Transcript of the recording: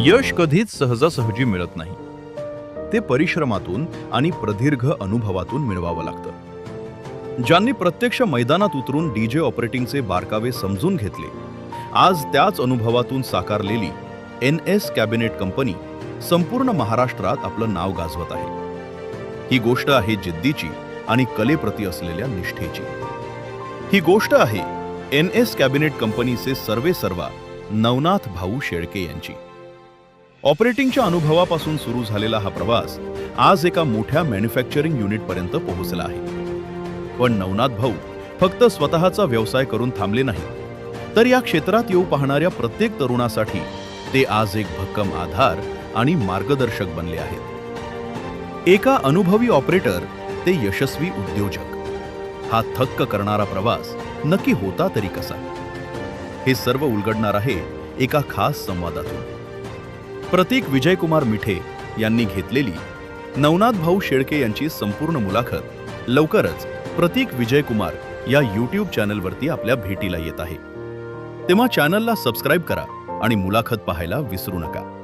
यश कधीच सहजासहजी मिळत नाही. ते परिश्रमातून आणि प्रदीर्घ अनुभवातून मिळवावं लागतं. ज्यांनी प्रत्यक्ष मैदानात उतरून डीजे ऑपरेटिंगचे बारकावे समजून घेतले, आज त्याच अनुभवातून साकारलेली NS कॅबिनेट कंपनी संपूर्ण महाराष्ट्रात आपलं नाव गाजवत आहे. ही गोष्ट आहे जिद्दीची आणि कलेप्रती असलेल्या निष्ठेची. ही गोष्ट आहे NS कॅबिनेट कंपनीचे सर्वेसर्वा नवनाथ भाऊ शेळके यांची. ऑपरेटिंगच्या अनुभवापासून सुरू झालेला हा प्रवास आज एका मोठ्या मॅन्युफॅक्चरिंग युनिटपर्यंत पोहोचला आहे. पण नवनाथ भाऊ फक्त स्वतःचा व्यवसाय करून थांबले नाही, तर या क्षेत्रात येऊ पाहणाऱ्या प्रत्येक तरुणासाठी ते आज एक भक्कम आधार आणि मार्गदर्शक बनले आहेत. एका अनुभवी ऑपरेटर ते यशस्वी उद्योजक, हा थक्क करणारा प्रवास नक्की होता तरी कसा? हे सर्व उलगडणार आहे एका खास संवादातून. प्रतीक विजयकुमार मिठे यांनी घेतलेली नवनाथ भाऊ शेळके यांची संपूर्ण मुलाखत लवकरच प्रतीक विजयकुमार या YouTube चॅनलवरती आपल्या भेटीला येत आहे. तेव्हा चॅनलला सबस्क्राईब करा आणि मुलाखत पाहायला विसरू नका.